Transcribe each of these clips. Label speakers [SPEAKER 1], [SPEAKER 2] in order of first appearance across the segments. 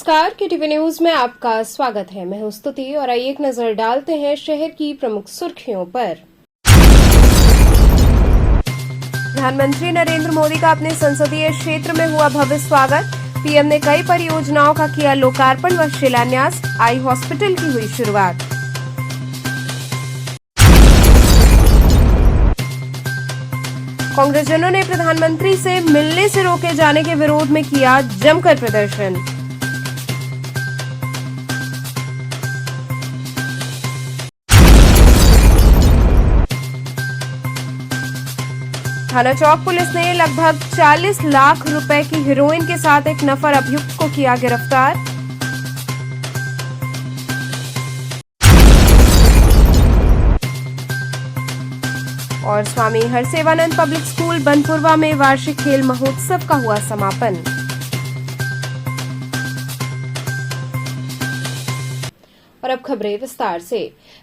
[SPEAKER 1] नमस्कार, KTV news में आपका स्वागत है। मैं हूं स्तुति और आइए एक नजर डालते हैं शहर की प्रमुख सुर्खियों पर। प्रधानमंत्री नरेंद्र मोदी का अपने संसदीय क्षेत्र में हुआ भव्य स्वागत। पीएम ने कई परियोजनाओं का किया लोकार्पण व शिलान्यास। आई हॉस्पिटल की हुई शुरुआत। कांग्रेसजनों ने प्रधानमंत्री से मिलने से रोके जाने के विरोध में किया जमकर प्रदर्शन। थाना चौक पुलिस ने लगभग 40 लाख रुपए की हेरोइन के साथ एक नफर अभियुक्त को किया गिरफ्तार। और स्वामी हरसेवानंद पब्लिक स्कूल बनपुरवा में वार्षिक खेल महोत्सव का हुआ समापन। और अब खबरें विस्तार से।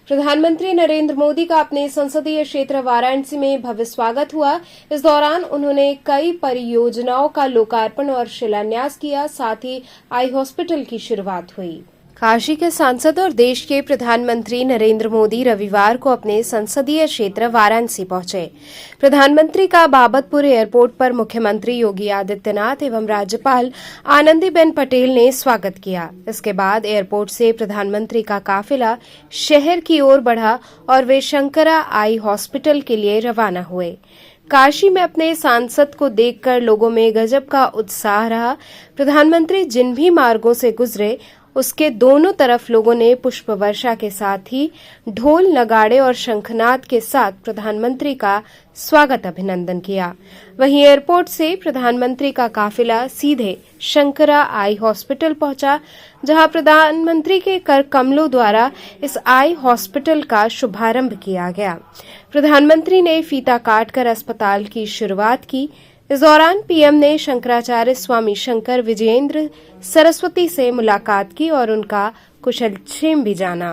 [SPEAKER 1] प्रधानमंत्री नरेंद्र मोदी का अपने संसदीय क्षेत्र वाराणसी में भव्य स्वागत हुआ। इस दौरान उन्होंने कई परियोजनाओं का लोकार्पण और शिलान्यास किया, साथ ही आई हॉस्पिटल की शुरुआत हुई। काशी के सांसद और देश के प्रधानमंत्री नरेंद्र मोदी रविवार को अपने संसदीय क्षेत्र वाराणसी पहुंचे। प्रधानमंत्री का बाबतपुर एयरपोर्ट पर मुख्यमंत्री योगी आदित्यनाथ एवं राज्यपाल आनंदीबेन पटेल ने स्वागत किया। इसके बाद एयरपोर्ट से प्रधानमंत्री का काफिला शहर की ओर बढ़ा और वे शंकरा आई हॉस्पिटल के लिए रवाना हुए। काशी में अपने सांसद को देखकर लोगों में गजब का उत्साह रहा। प्रधानमंत्री जिन भी मार्गों से गुजरे उसके दोनों तरफ लोगों ने पुष्प वर्षा के साथ ही ढोल नगाड़े और शंखनाद के साथ प्रधानमंत्री का स्वागत अभिनंदन किया। वहीं एयरपोर्ट से प्रधानमंत्री का काफिला सीधे शंकरा आई हॉस्पिटल पहुंचा, जहां प्रधानमंत्री के कर कमलों द्वारा इस आई हॉस्पिटल का शुभारंभ किया गया। प्रधानमंत्री ने फीता काटकर अस्पताल की शुरुआत की। इस दौरान पीएम ने शंकराचार्य स्वामी शंकर विजयेंद्र सरस्वती से मुलाकात की और उनका कुशलक्षेम भी जाना।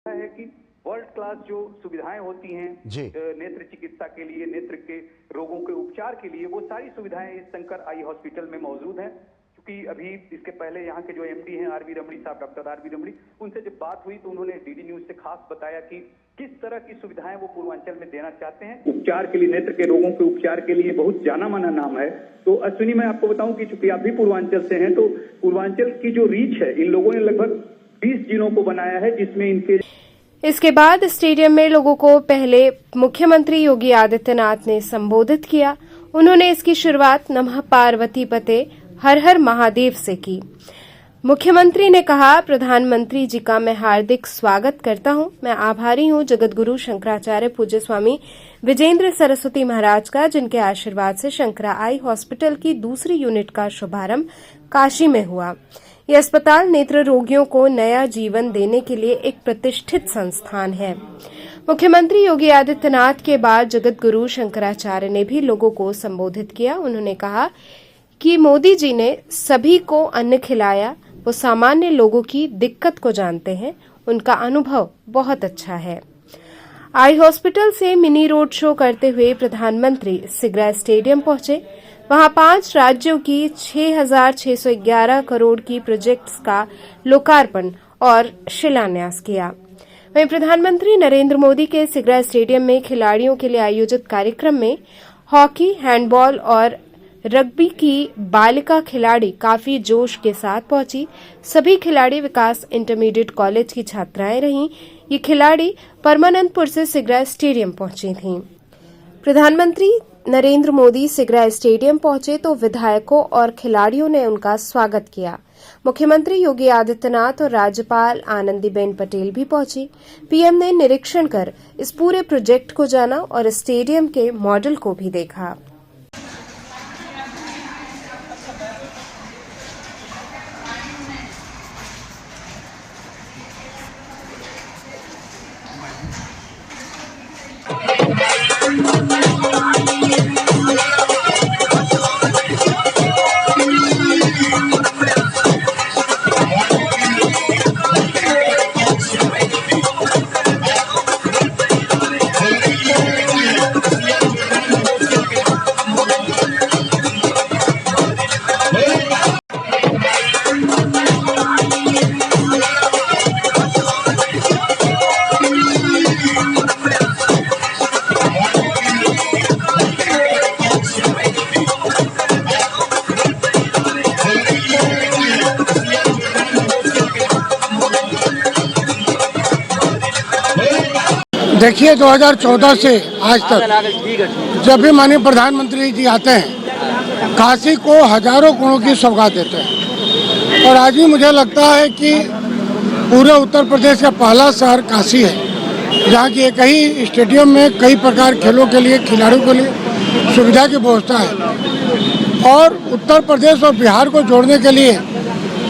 [SPEAKER 2] है कि वर्ल्ड क्लास जो सुविधाएं होती हैं नेत्र चिकित्सा के लिए, नेत्र के रोगों के उपचार के लिए, वो सारी सुविधाएं इस शंकर आई हॉस्पिटल में मौजूद हैं। क्योंकि अभी इसके पहले यहाँ के जो एमडी हैं आरवी रमणी साहब, डॉक्टर आरवी रमणी, उनसे जब बात हुई तो उन्होंने डीडी न्यूज से खास बताया कि किस तरह की सुविधाएं वो पूर्वांचल में देना चाहते हैं। उपचार के लिए, नेत्र के रोगों के उपचार के लिए बहुत जाना माना नाम है। तो अश्विनी, मैं आपको बताऊं कि चूंकि आप भी पूर्वांचल से हैं, तो पूर्वांचल की जो रीच है, इन लोगों ने लगभग 20 जिलों को बनाया है, जिसमें इनके
[SPEAKER 1] इसके बाद स्टेडियम में लोगों को पहले मुख्यमंत्री योगी आदित्यनाथ ने संबोधित किया। उन्होंने इसकी शुरुआत नमः पार्वती पते हर हर महादेव से की। मुख्यमंत्री ने कहा, प्रधानमंत्री जी का मैं हार्दिक स्वागत करता हूं। मैं आभारी हूं जगतगुरु शंकराचार्य पूज्य स्वामी विजेंद्र सरस्वती महाराज का, जिनके आशीर्वाद से शंकरा आई हॉस्पिटल की दूसरी यूनिट का शुभारंभ काशी में हुआ। यह अस्पताल नेत्र रोगियों को नया जीवन देने के लिए एक प्रतिष्ठित संस्थान है। मुख्यमंत्री योगी आदित्यनाथ के बाद जगतगुरु शंकराचार्य ने भी लोगों को संबोधित किया। उन्होंने कहा कि मोदी जी ने सभी को अन्न खिलाया, वो सामान्य लोगों की दिक्कत को जानते हैं, उनका अनुभव बहुत अच्छा है। आई हॉस्पिटल से मिनी रोड शो करते हुए प्रधानमंत्री सिगरा स्टेडियम पहुंचे। वहां 5 राज्यों की 6,611 करोड़ की प्रोजेक्ट्स का लोकार्पण और शिलान्यास किया। वहीं प्रधानमंत्री नरेंद्र मोदी के सिगरा स्टेडियम में खिलाड़ियों के लिए आयोजित कार्यक्रम में हॉकी, हैंडबॉल और रग्बी की बालिका खिलाड़ी काफी जोश के साथ पहुंची। सभी खिलाड़ी विकास इंटरमीडिएट कॉलेज की छात्राएं रहीं। ये खिलाड़ी परमानंदपुर से सिगरा स्टेडियम पहुंची थीं। प्रधानमंत्री नरेंद्र मोदी सिगरा स्टेडियम पहुंचे तो विधायकों और खिलाड़ियों ने उनका स्वागत किया। मुख्यमंत्री योगी आदित्यनाथ और राज्यपाल आनंदीबेन पटेल भी पहुंची। पीएम ने निरीक्षण कर इस पूरे प्रोजेक्ट को जाना और स्टेडियम के मॉडल को भी देखा।
[SPEAKER 3] देखिए 2014 से आज तक जब भी माननीय प्रधानमंत्री जी आते हैं काशी को हजारों करोड़ों की सौगात देते हैं और आज भी मुझे लगता है कि पूरे उत्तर प्रदेश का पहला शहर काशी है जहाँ की एक ही स्टेडियम में कई प्रकार खेलों के लिए खिलाड़ियों के लिए सुविधा की व्यवस्था है और उत्तर प्रदेश और बिहार को जोड़ने के लिए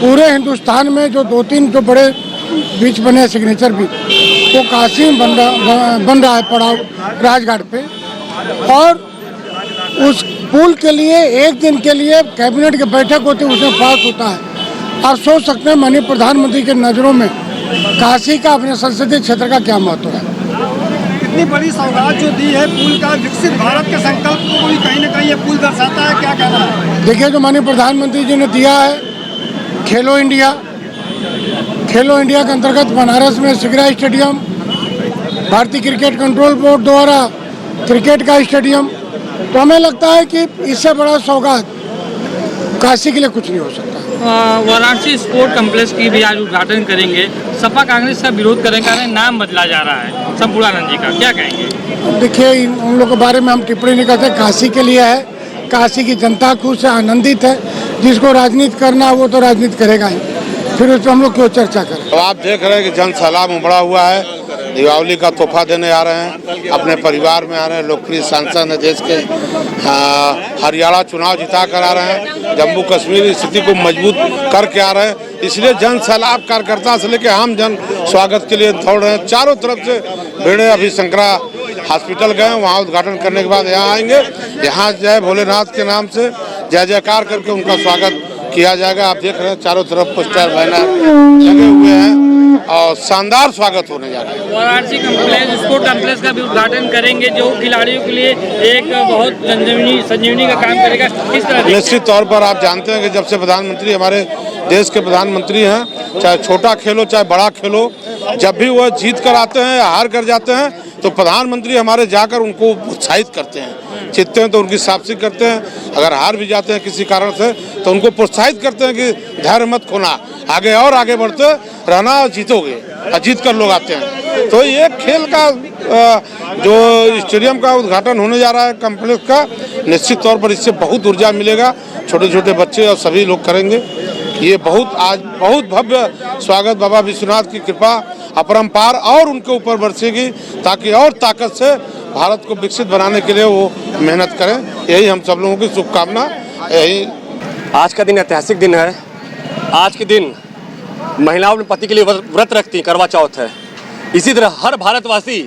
[SPEAKER 3] पूरे हिंदुस्तान में जो 2-3 जो बड़े बीच बने सिग्नेचर बीच वो काशी में बन रहा है पड़ाव राजघाट पे और उस पुल के लिए एक दिन के लिए कैबिनेट की बैठक होती है उसमें पास होता है। आप सोच सकते हैं माननीय प्रधानमंत्री के नज़रों में काशी का अपने संसदीय क्षेत्र का क्या महत्व है।
[SPEAKER 4] इतनी बड़ी सौगात जो दी है पुल का, विकसित भारत के संकल्प को भी कहीं न कहीं ये पुल दर्शाता है, क्या कहना है?
[SPEAKER 3] देखिए जो माननीय प्रधानमंत्री जी ने दिया है खेलो इंडिया के अंतर्गत बनारस में सिगरा स्टेडियम, भारतीय क्रिकेट कंट्रोल बोर्ड द्वारा क्रिकेट का स्टेडियम, तो हमें लगता है कि इससे बड़ा सौगात काशी के लिए कुछ नहीं हो सकता।
[SPEAKER 5] वाराणसी स्पोर्ट कॉम्प्लेक्स की भी आज उद्घाटन करेंगे। सपा कांग्रेस का विरोध करें कारण नाम बदला जा रहा है संपूर्णानंद जी का, क्या कहेंगे?
[SPEAKER 3] देखिए उन लोगों के बारे में हम टिप्पणी नहीं करते। काशी के लिए है, काशी की जनता खुश है, आनंदित है। जिसको राजनीति करना है वो तो राजनीति करेगा ही, फिर उस पर हम लोग क्यों चर्चा करें।
[SPEAKER 6] तो आप देख रहे हैं कि जन सैलाब उमड़ा हुआ है। दीपावली का तोहफा देने आ रहे हैं, अपने परिवार में आ रहे हैं। लोकप्रिय सांसद हैं देश के, हरियाणा चुनाव जिता कर आ रहे हैं, जम्मू कश्मीर स्थिति को मजबूत करके आ रहे हैं। इसलिए जन सैलाब कार्यकर्ता से लेकर आम जन स्वागत के लिए दौड़ रहे हैं। चारों तरफ से भीड़ें अभी शंकरा हॉस्पिटल गए, वहाँ उद्घाटन करने के बाद यहाँ आएंगे। यहाँ जय भोलेनाथ के नाम से जय जयकार करके उनका स्वागत किया जाएगा। आप देख रहे हैं चारों तरफ पोस्टर बैनर लगे हुए हैं और शानदार स्वागत होने जा रहा है।
[SPEAKER 5] वाराणसी स्पोर्ट कॉम्प्लेक्स का भी उद्घाटन करेंगे जो खिलाड़ियों के लिए एक बहुत संजीवनी का काम करेगा। किस तरह?
[SPEAKER 6] निश्चित तौर पर आप जानते हैं कि जब से प्रधानमंत्री हमारे देश के प्रधानमंत्री हैं, चाहे छोटा खेलो चाहे बड़ा खेलो, जब भी वह जीत कर आते हैं या हार कर जाते हैं तो प्रधानमंत्री हमारे जाकर उनको उत्साहित करते हैं। जीतते हैं तो उनकी शाबाशी करते हैं, अगर हार भी जाते हैं किसी कारण से तो उनको प्रोत्साहित करते हैं कि धैर्य मत खोना, आगे और आगे बढ़ते रहना, जीतोगे, और जीत कर लोग आते हैं। तो ये खेल का जो स्टेडियम का उद्घाटन होने जा रहा है कॉम्प्लेक्स का, निश्चित तौर पर इससे बहुत ऊर्जा मिलेगा। छोटे छोटे बच्चे और सभी लोग करेंगे। ये आज बहुत भव्य स्वागत बाबा विश्वनाथ की कृपा अपरंपार और उनके ऊपर बरसेगी ताकि और ताकत से भारत को विकसित बनाने के लिए वो मेहनत करें। यही हम सब लोगों की शुभकामना। यही
[SPEAKER 7] आज का दिन ऐतिहासिक दिन है। आज के दिन महिलाओं अपने पति के लिए व्रत रखती हैं, करवा चौथ है। इसी तरह हर भारतवासी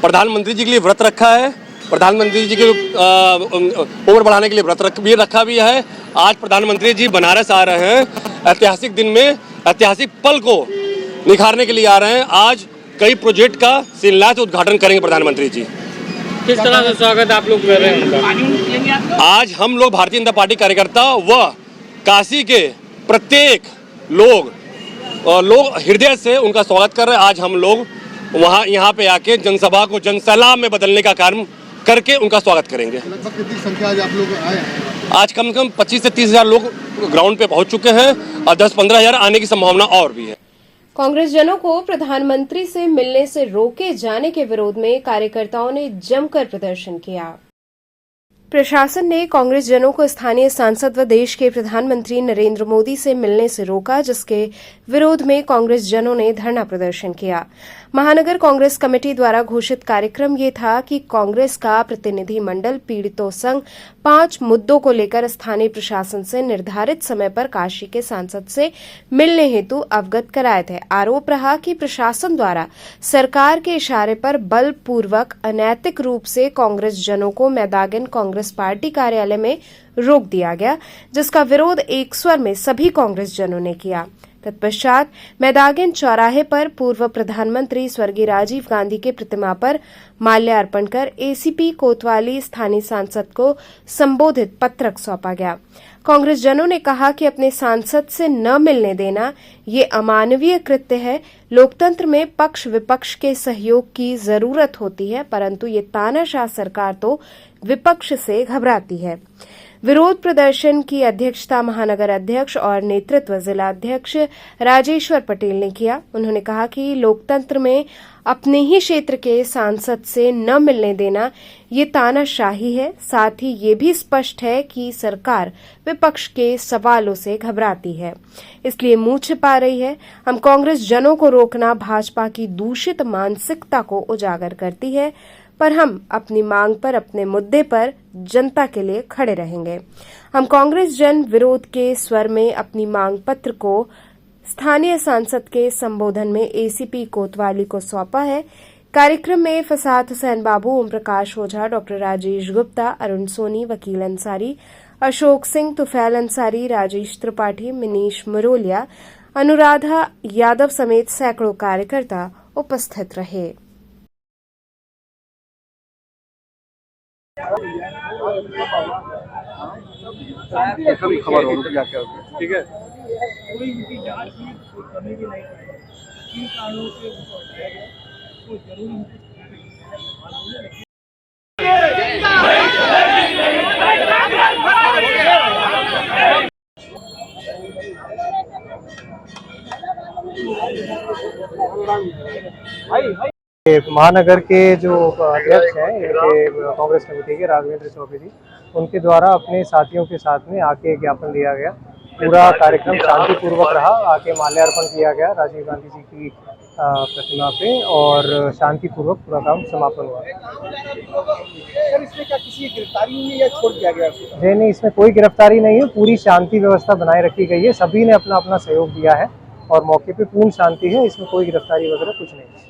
[SPEAKER 7] प्रधानमंत्री जी के लिए व्रत रखा है। प्रधानमंत्री जी के उम्र बढ़ाने के लिए व्रत रखा भी है। आज प्रधानमंत्री जी बनारस आ रहे हैं। ऐतिहासिक दिन में ऐतिहासिक पल को निखारने के लिए आ रहे हैं। आज कई प्रोजेक्ट का शिलान्यास उद्घाटन करेंगे प्रधानमंत्री जी।
[SPEAKER 5] किस तरह से स्वागत आप लोग कर रहे हैं?
[SPEAKER 7] आज हम लोग भारतीय जनता पार्टी कार्यकर्ता व काशी के प्रत्येक लोग हृदय से उनका स्वागत कर रहे हैं। आज हम लोग यहाँ पे आके जनसभा को जनसैलाब में बदलने का कार्य करके उनका स्वागत करेंगे।
[SPEAKER 4] लगभग कितनी संख्या आज आप लोग आए हैं?
[SPEAKER 7] आज कम से कम 25 से 30 हजार लोग ग्राउंड पे पहुंच चुके हैं और 10-15 हजार आने की संभावना और भी है।
[SPEAKER 1] कांग्रेस जनों को प्रधानमंत्री से मिलने से रोके जाने के विरोध में कार्यकर्ताओं ने जमकर प्रदर्शन किया। प्रशासन ने कांग्रेस जनों को स्थानीय सांसद व देश के प्रधानमंत्री नरेंद्र मोदी से मिलने से रोका, जिसके विरोध में कांग्रेस जनों ने धरना प्रदर्शन किया। महानगर कांग्रेस कमेटी द्वारा घोषित कार्यक्रम ये था कि कांग्रेस का प्रतिनिधि मंडल पीड़ितों संग 5 मुद्दों को लेकर स्थानीय प्रशासन से निर्धारित समय पर काशी के सांसद से मिलने हेतु अवगत कराए थे। आरोप रहा कि प्रशासन द्वारा सरकार के इशारे पर बलपूर्वक अनैतिक रूप से कांग्रेस जनों को मैदागन कांग्रेस पार्टी कार्यालय में रोक दिया गया, जिसका विरोध एक स्वर में सभी कांग्रेस जनों ने किया। तत्पश्चात मैदागन चौराहे पर पूर्व प्रधानमंत्री स्वर्गीय राजीव गांधी के प्रतिमा पर माल्यार्पण कर एसीपी कोतवाली स्थानीय सांसद को संबोधित पत्रक सौंपा गया। कांग्रेस जनों ने कहा कि अपने सांसद से न मिलने देना ये अमानवीय कृत्य है। लोकतंत्र में पक्ष विपक्ष के सहयोग की जरूरत होती है, परंतु ये तानाशाह सरकार तो विपक्ष से घबराती है। विरोध प्रदर्शन की अध्यक्षता महानगर अध्यक्ष और नेतृत्व जिला अध्यक्ष राजेश्वर पटेल ने किया। उन्होंने कहा कि लोकतंत्र में अपने ही क्षेत्र के सांसद से न मिलने देना ये तानाशाही है। साथ ही ये भी स्पष्ट है कि सरकार विपक्ष के सवालों से घबराती है, इसलिए मुंह छिपा रही है। हम कांग्रेस जनों को रोकना भाजपा की दूषित मानसिकता को उजागर करती है, पर हम अपनी मांग पर, अपने मुद्दे पर जनता के लिए खड़े रहेंगे। हम कांग्रेस जन विरोध के स्वर में अपनी मांग पत्र को स्थानीय सांसद के संबोधन में एसीपी कोतवाली को सौंपा है। कार्यक्रम में फसाद हुसैन बाबू, ओम प्रकाश ओझा, डॉक्टर राजेश गुप्ता, अरुण सोनी, वकील अंसारी, अशोक सिंह, तुफैल अंसारी, राजेश त्रिपाठी, मनीष मरोलिया, अनुराधा यादव समेत सैकड़ों कार्यकर्ता उपस्थित रहे।
[SPEAKER 4] खबर हो क्या क्या ठीक है।
[SPEAKER 8] महानगर के जो अध्यक्ष हैं इनके कांग्रेस कमेटी के राघवेंद्र चौबे जी, उनके द्वारा अपने साथियों के साथ में आके ज्ञापन दिया गया। पूरा कार्यक्रम शांतिपूर्वक रहा। आके माल्यार्पण किया गया राजीव गांधी जी की प्रतिमा पे और शांतिपूर्वक पूरा काम समापन हुआ।
[SPEAKER 4] सर, इसमें क्या किसी की गिरफ्तारी हुई है या छोड़ दिया गया?
[SPEAKER 8] नहीं, इसमें कोई गिरफ्तारी नहीं है। पूरी शांति व्यवस्था बनाए रखी गई है। सभी ने अपना अपना सहयोग दिया है और मौके पे पूर्ण शांति है। इसमें कोई गिरफ्तारी वगैरह कुछ नहीं है।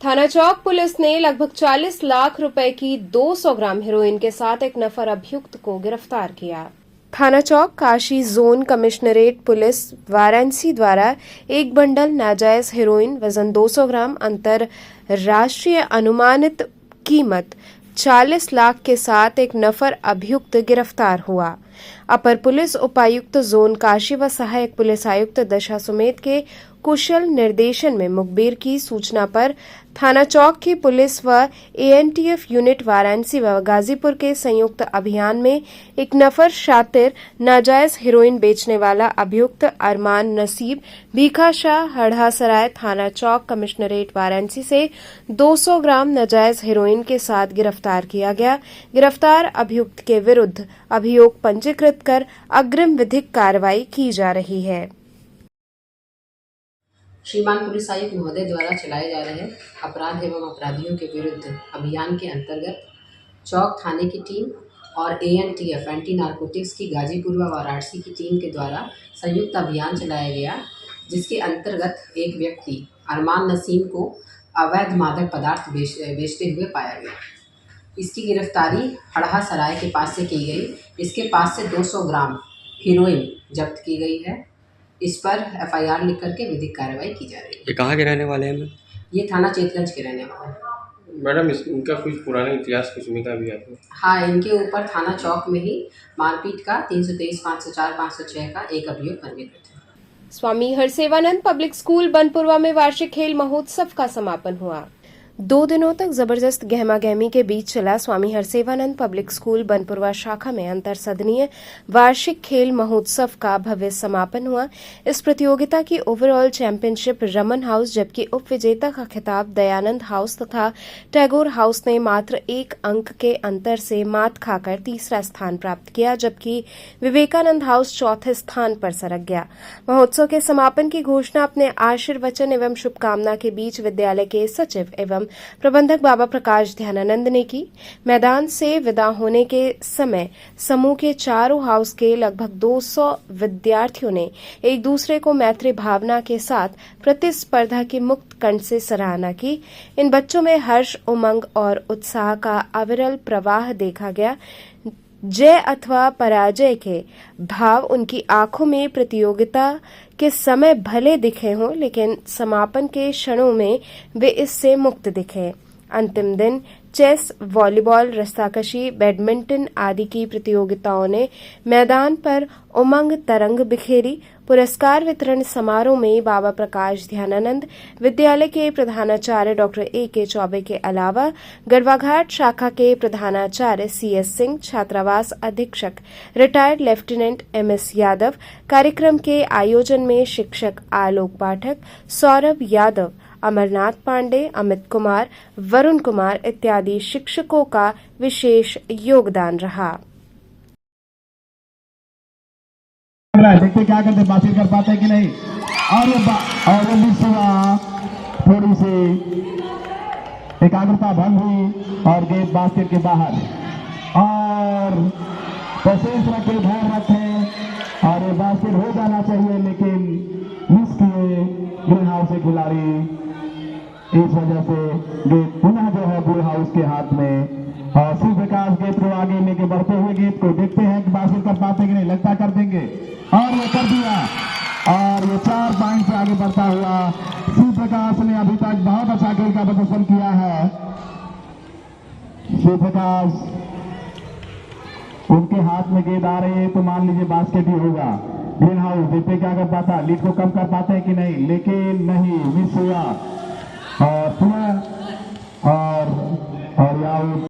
[SPEAKER 1] थाना चौक पुलिस ने लगभग 40 लाख रुपए की 200 ग्राम हेरोइन के साथ एक नफर अभियुक्त को गिरफ्तार किया। थाना Chowk Kashi zone commissionerate police Varanasi द्वारा एक बंडल नाजायज हेरोइन वजन 200 ग्राम अंतरराष्ट्रीय अनुमानित कीमत 40 लाख के साथ एक नफर अभियुक्त गिरफ्तार हुआ। अपर पुलिस उपायुक्त जोन काशी व सहायक पुलिस आयुक्त दशा सुमेत के कुशल निर्देशन में मुखबिर की सूचना पर थाना चौक की पुलिस व एएनटीएफ यूनिट वाराणसी व गाजीपुर के संयुक्त अभियान में एक नफर शातिर नाजायज हेरोइन बेचने वाला अभियुक्त अरमान नसीब भीखा शाह हड़हासराय थाना चौक कमिश्नरेट वाराणसी से 200 ग्राम नाजायज हेरोइन के साथ गिरफ्तार किया गया। गिरफ्तार अभियुक्त के विरुद्ध अभियोग पंजीकृत कर अग्रिम विधिक कार्रवाई की जा रही है।
[SPEAKER 9] श्रीमान पुलिस आयुक्त महोदय द्वारा चलाए जा रहे अपराध एवं अपराधियों के विरुद्ध अभियान के अंतर्गत चौक थाने की टीम और एएनटीएफ एंटी नारकोटिक्स की गाजीपुर व वाराणसी की टीम के द्वारा संयुक्त अभियान चलाया गया, जिसके अंतर्गत एक व्यक्ति अरमान नसीम को अवैध मादक पदार्थ बेचते हुए पाया गया। इसकी गिरफ्तारी हड़हासराय के पास से की गई। इसके पास से 200 ग्राम हीरोइन जब्त की गई है। इस पर एफआईआर लिख करके विधिक कार्रवाई की जा रही है।
[SPEAKER 7] ये कहाँ के रहने वाले हैं?
[SPEAKER 9] ये थाना चेतगंज के रहने वाले हैं।
[SPEAKER 7] मैडम, इनका कुछ पुराना इतिहास कुछ मिला भी है?
[SPEAKER 9] हाँ, इनके ऊपर थाना चौक में ही मारपीट का 323, 504, 506 का एक अभियोग पंजीकृत है।
[SPEAKER 1] स्वामी हरसेवानंद पब्लिक स्कूल बनपुरवा में वार्षिक खेल महोत्सव का समापन हुआ। 2 दिनों तक जबरदस्त गहमा गहमी के बीच चला स्वामी हरसेवानंद पब्लिक स्कूल बनपुरवा शाखा में अंतर सदनीय वार्षिक खेल महोत्सव का भव्य समापन हुआ। इस प्रतियोगिता की ओवरऑल चैंपियनशिप रमन हाउस, जबकि उप विजेता का खिताब दयानंद हाउस तथा टैगोर हाउस ने मात्र 1 अंक के अंतर से मात खाकर तीसरा स्थान प्राप्त किया, जबकि विवेकानंद हाउस चौथे स्थान पर सरक गया। महोत्सव के समापन की घोषणा अपने आशीर्वचन एवं शुभकामना के बीच विद्यालय के सचिव एवं प्रबंधक बाबा प्रकाश ध्यानानंद ने की। मैदान से विदा होने के समय समूह के चारों हाउस के लगभग 200 विद्यार्थियों ने एक दूसरे को मैत्री भावना के साथ प्रतिस्पर्धा की मुक्त कंठ से सराहना की। इन बच्चों में हर्ष, उमंग और उत्साह का अविरल प्रवाह देखा गया। जय अथवा पराजय के भाव उनकी आंखों में प्रतियोगिता के समय भले दिखे हों, लेकिन समापन के क्षणों में वे इससे मुक्त दिखे। अंतिम दिन चेस, वॉलीबॉल, रस्साकशी, बैडमिंटन आदि की प्रतियोगिताओं ने मैदान पर उमंग तरंग बिखेरी। पुरस्कार वितरण समारोह में बाबा प्रकाश ध्यानानंद विद्यालय के प्रधानाचार्य डॉ. A.K. चौबे के अलावा गढ़वाघाट शाखा के प्रधानाचार्य C.S. सिंह, छात्रावास अधीक्षक रिटायर्ड लेफ्टिनेंट M.S. यादव, कार्यक्रम के आयोजन में शिक्षक आलोक पाठक, सौरभ यादव, अमरनाथ पांडे, अमित कुमार, वरुण कुमार इत्यादि शिक्षकों का विशेष योगदान रहा।
[SPEAKER 10] देखते क्या करते, बातचीत कर पाते हैं कि नहीं। और वो थोड़ी सी एकाग्रता भंग हुई और गेंद बास्केट के बाहर। और पेशेंस रखे, ध्यान रखें और ये बास्केट हो जाना चाहिए, लेकिन मिस किए ग्रीन हाउस के खिलाड़ी। इस वजह से गेंद पुनः जो है ब्लू हाउस के हाथ में। और शिव प्रकाश गेंद को आगे लेके बढ़ते हुए गेंद को देखते हैं कि बास्केट कर पाते कि नहीं, लगता कर देंगे और वो कर दिया। और ये 4 पॉइंट से आगे बढ़ता हुआ शिव प्रकाश ने अभी तक बहुत अच्छा खेल का प्रदर्शन किया है। शिव प्रकाश, उनके हाथ में गेंद आ रही है तो मान लीजिए बास्केट ही होगा। ग्रीन हाउस देखते क्या कर पाता, लीड को कम कर पाते हैं कि नहीं, लेकिन नहीं, मिस हुआ। और पुनः और यार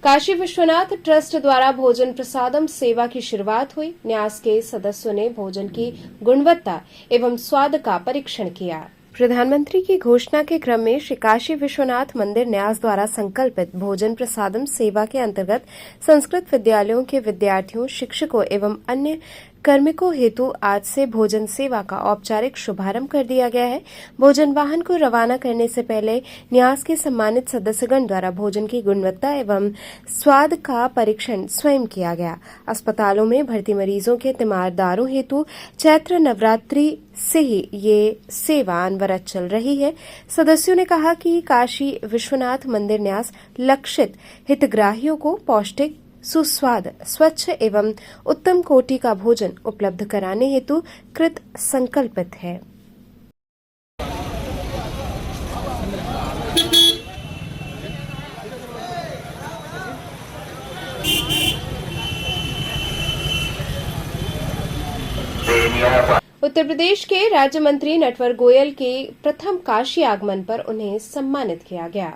[SPEAKER 1] काशी विश्वनाथ ट्रस्ट द्वारा भोजन प्रसादम सेवा की शुरुआत हुई। न्यास के सदस्यों ने भोजन की गुणवत्ता एवं स्वाद का परीक्षण किया। प्रधानमंत्री की घोषणा के क्रम में श्री काशी विश्वनाथ मंदिर न्यास द्वारा संकल्पित भोजन प्रसादम सेवा के अंतर्गत संस्कृत विद्यालयों के विद्यार्थियों, शिक्षकों एवं अन्य कार्मिकों हेतु आज से भोजन सेवा का औपचारिक शुभारंभ कर दिया गया है। भोजन वाहन को रवाना करने से पहले न्यास के सम्मानित सदस्यगण द्वारा भोजन की गुणवत्ता एवं स्वाद का परीक्षण स्वयं किया गया। अस्पतालों में भर्ती मरीजों के तीमारदारों हेतु चैत्र नवरात्रि से ही ये सेवा अनवरत चल रही है। सदस्यों ने कहा कि काशी विश्वनाथ मंदिर न्यास लक्षित हितग्राहियों को पौष्टिक, सुस्वाद, स्वच्छ एवं उत्तम कोटि का भोजन उपलब्ध कराने हेतु कृत संकल्पित है। उत्तर प्रदेश के राज्य मंत्री नटवर गोयल के प्रथम काशी आगमन पर उन्हें सम्मानित किया गया।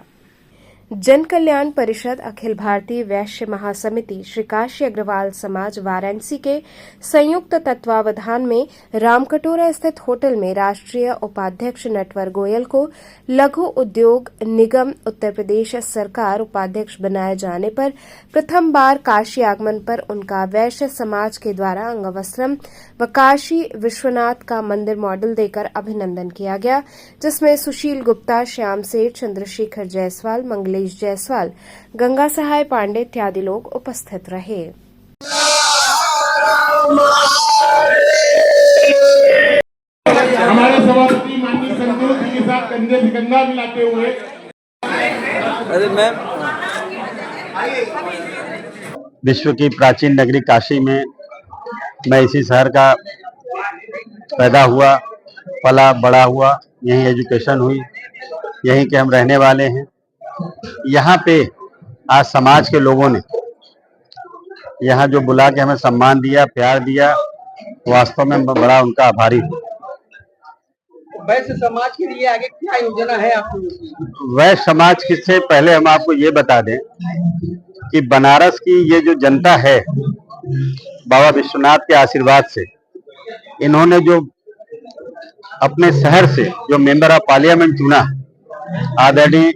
[SPEAKER 1] जन कल्याण परिषद, अखिल भारतीय वैश्य महासमिति, श्री काशी अग्रवाल समाज वाराणसी के संयुक्त तत्वावधान में रामकटोरा स्थित होटल में राष्ट्रीय उपाध्यक्ष नटवर गोयल को लघु उद्योग निगम उत्तर प्रदेश सरकार उपाध्यक्ष बनाए जाने पर प्रथम बार काशी आगमन पर उनका वैश्य समाज के द्वारा अंगवस्त्रम व काशी विश्वनाथ का मंदिर मॉडल देकर अभिनंदन किया गया, जिसमें सुशील गुप्ता, श्याम सेठ, चंद्रशेखर जायसवाल, मंगलेश जायसवाल, गंगा सहाय पांडे इत्यादि लोग उपस्थित रहे।
[SPEAKER 10] हमारे सभापति माननीय संतोष जी के साथ कंधे से कंधा मिलाते हुए
[SPEAKER 11] विश्व की प्राचीन नगरी काशी में मैं इसी शहर का पैदा हुआ, पला बड़ा हुआ, यहीं एजुकेशन हुई, यहीं के हम रहने वाले हैं। यहाँ पे आज समाज के लोगों ने यहाँ जो बुला के हमें सम्मान दिया, प्यार दिया, वास्तव में मैं बड़ा उनका आभारी हूँ।
[SPEAKER 12] वैश्य समाज के लिए आगे क्या योजना है आपकी?
[SPEAKER 11] वैश्य समाज से पहले हम आपको ये बता दें कि बनारस की ये जो जनता है, बाबा विश्वनाथ के आशीर्वाद से इन्होंने जो अपने शहर से जो मेंबर ऑफ पार्लियामेंट चुना, आदरणीय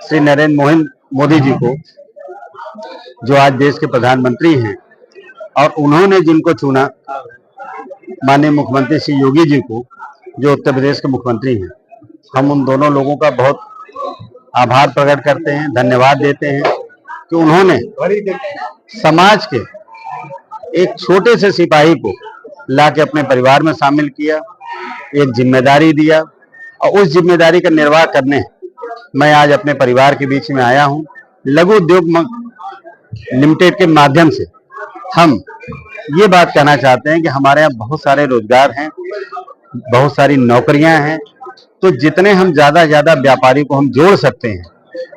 [SPEAKER 11] श्री नरेंद्र मोदी जी को, जो आज देश के प्रधानमंत्री हैं, और उन्होंने जिनको चुना माननीय मुख्यमंत्री श्री योगी जी को, जो उत्तर प्रदेश के मुख्यमंत्री हैं, हम उन दोनों लोगों का बहुत आभार प्रकट करते हैं, धन्यवाद देते हैं कि उन्होंने समाज के एक छोटे से सिपाही को लाके अपने परिवार में शामिल किया, एक जिम्मेदारी दिया, और उस जिम्मेदारी का निर्वाह करने मैं आज अपने परिवार के बीच में आया हूं। लघु उद्योग लिमिटेड के माध्यम से हम ये बात कहना चाहते हैं कि हमारे यहाँ बहुत सारे रोजगार हैं, बहुत सारी नौकरियां हैं, तो जितने हम ज्यादा व्यापारी को हम जोड़ सकते हैं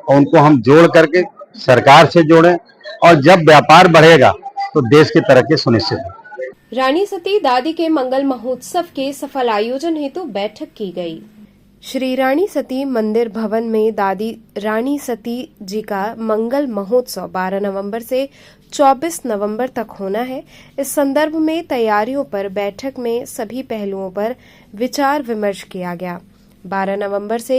[SPEAKER 11] और उनको हम जोड़ करके सरकार से जोड़ें, और जब व्यापार बढ़ेगा तो देश की तरक्की सुनिश्चित है।
[SPEAKER 1] रानी सती दादी के मंगल महोत्सव के सफल आयोजन हेतु बैठक की गई। श्री रानी सती मंदिर भवन में दादी रानी सती जी का मंगल महोत्सव 12 नवंबर से 24 नवंबर तक होना है। इस संदर्भ में तैयारियों पर बैठक में सभी पहलुओं पर विचार विमर्श किया गया। 12 नवंबर से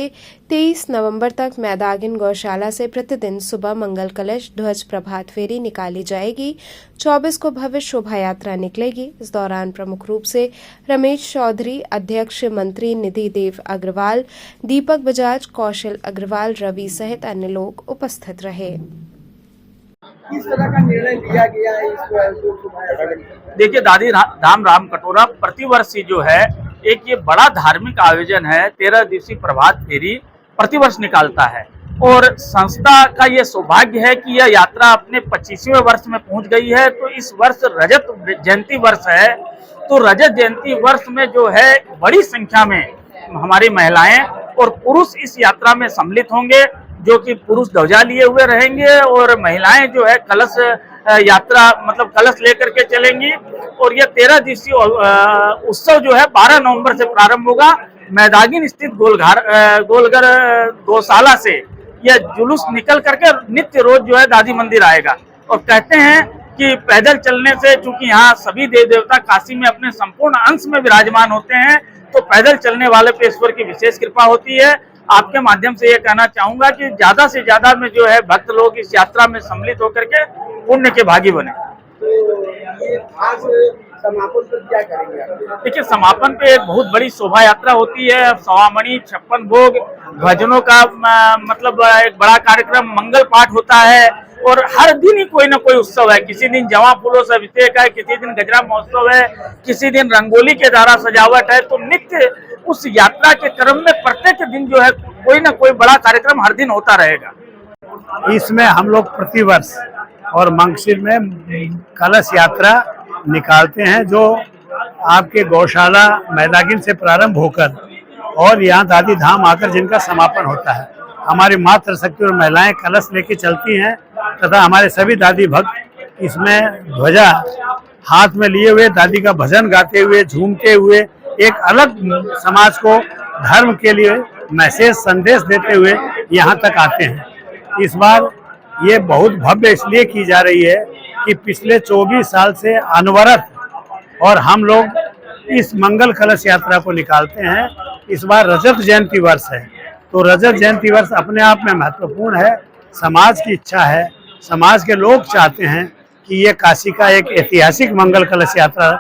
[SPEAKER 1] 23 नवंबर तक मैदागिन गौशाला से प्रतिदिन सुबह मंगल कलश ध्वज प्रभात फेरी निकाली जाएगी। 24 को भव्य शोभा यात्रा निकलेगी। इस दौरान प्रमुख रूप से रमेश चौधरी, अध्यक्ष मंत्री निधि देव अग्रवाल, दीपक बजाज, कौशल अग्रवाल, रवि सहित अन्य लोग उपस्थित रहे।
[SPEAKER 12] किस तरह का निर्णय लिया गया है इस?
[SPEAKER 5] देखिए, दादी धाम राम कटोरा प्रतिवर्ष जो है एक ये बड़ा धार्मिक आयोजन है, 13 दिवसीय प्रभात फेरी प्रतिवर्ष निकालता है, और संस्था का ये सौभाग्य है कि यह यात्रा अपने 25वें वर्ष में पहुंच गई है। तो इस वर्ष रजत जयंती वर्ष है, तो रजत जयंती वर्ष में जो है बड़ी संख्या में हमारी महिलाएं और पुरुष इस यात्रा में सम्मिलित होंगे, जो कि पुरुष ध्वजा लिए हुए रहेंगे और महिलाएं जो है कलश यात्रा मतलब कलश लेकर के चलेंगी। और यह 13 दिवसीय उत्सव जो है 12 नवंबर से प्रारंभ होगा। मैदागिन स्थित गोलघर गौशाला से यह जुलूस निकल करके नित्य रोज जो है दादी मंदिर आएगा। और कहते हैं कि पैदल चलने से, चूंकि यहाँ सभी देव देवता काशी में अपने संपूर्ण अंश में विराजमान होते हैं, तो पैदल चलने वाले पे ईश्वर की विशेष कृपा होती है। आपके माध्यम से ये कहना चाहूंगा कि ज्यादा से ज्यादा में जो है भक्त लोग इस यात्रा में सम्मिलित होकर के पुण्य के भागी बने।
[SPEAKER 12] समापन पर क्या करेंगे?
[SPEAKER 5] देखिए, समापन पे एक बहुत बड़ी शोभा यात्रा होती है, सवामणि 56 भोग भजनों का मतलब एक बड़ा कार्यक्रम, मंगल पाठ होता है, और हर दिन ही कोई ना कोई उत्सव है। किसी दिन जवा फूलों से अभिषेक है, किसी दिन गजरा महोत्सव है, किसी दिन रंगोली के द्वारा सजावट है। तो नित्य उस यात्रा के क्रम में प्रत्येक दिन जो है कोई ना कोई बड़ा कार्यक्रम हर दिन होता रहेगा।
[SPEAKER 13] इसमें हम लोग प्रतिवर्ष और मंगशिर में कलश यात्रा निकालते हैं, जो आपके गौशाला मैदागिन से प्रारंभ होकर और यहाँ दादी धाम आकर जिनका समापन होता है। हमारी मातृशक्ति और महिलाएं कलश लेके चलती हैं तथा हमारे सभी दादी भक्त इसमें ध्वजा हाथ में लिए हुए दादी का भजन गाते हुए, झूमते हुए, एक अलग समाज को धर्म के लिए मैसेज संदेश देते हुए यहाँ तक आते हैं। इस बार ये बहुत भव्य इसलिए की जा रही है कि पिछले 24 साल से अनवरत और हम लोग इस मंगल कलश यात्रा को निकालते हैं। इस बार रजत जयंती वर्ष है, तो रजत जयंती वर्ष अपने आप में महत्वपूर्ण है। समाज की इच्छा है, समाज के लोग चाहते हैं कि ये काशी का एक ऐतिहासिक मंगल कलश यात्रा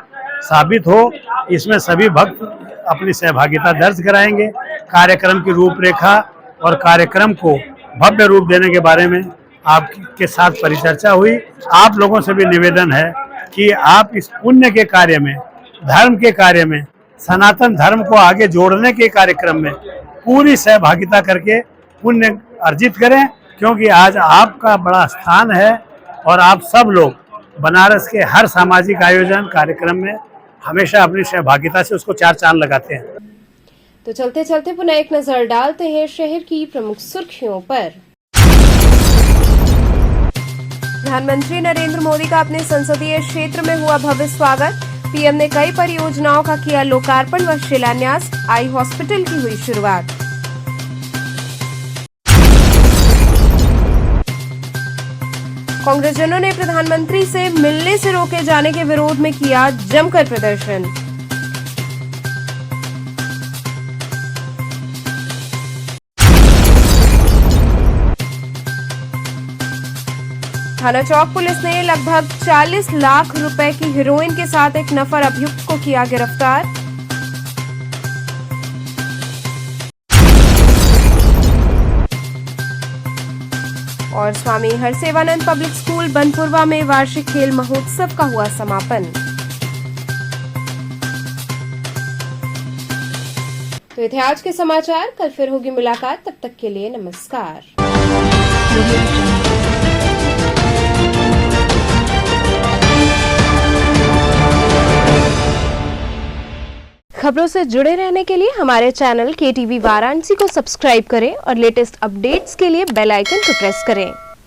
[SPEAKER 13] साबित हो। इसमें सभी भक्त अपनी सहभागिता दर्ज कराएंगे। कार्यक्रम की रूपरेखा और कार्यक्रम को भव्य रूप देने के बारे में आपके साथ परिचर्चा हुई। आप लोगों से भी निवेदन है कि आप इस पुण्य के कार्य में, धर्म के कार्य में, सनातन धर्म को आगे जोड़ने के कार्यक्रम में पूरी सहभागिता करके पुण्य अर्जित करें, क्योंकि आज आपका बड़ा स्थान है और आप सब लोग बनारस के हर सामाजिक आयोजन कार्यक्रम में हमेशा अपनी सहभागिता से उसको 4 चांद लगाते हैं।
[SPEAKER 1] तो चलते चलते पुनः एक नजर डालते हैं शहर की प्रमुख सुर्खियों पर। प्रधानमंत्री नरेंद्र मोदी का अपने संसदीय क्षेत्र में हुआ भव्य स्वागत। पीएम ने कई परियोजनाओं का किया लोकार्पण व शिलान्यास। आई हॉस्पिटल की हुई शुरुआत। कांग्रेसजनों ने प्रधानमंत्री से मिलने से रोके जाने के विरोध में किया जमकर प्रदर्शन। थाना चौक पुलिस ने लगभग 40 लाख रुपए की हेरोइन के साथ एक नफर अभियुक्त को किया गिरफ्तार। और स्वामी हरसेवानंद पब्लिक स्कूल बनपुरवा में वार्षिक खेल महोत्सव का हुआ समापन। तो ये थे आज के समाचार। कल फिर होगी मुलाकात, तब तक के लिए नमस्कार। खबरों से जुड़े रहने के लिए हमारे चैनल KTV वाराणसी को सब्सक्राइब करें और लेटेस्ट अपडेट्स के लिए बेल आइकन को प्रेस करें।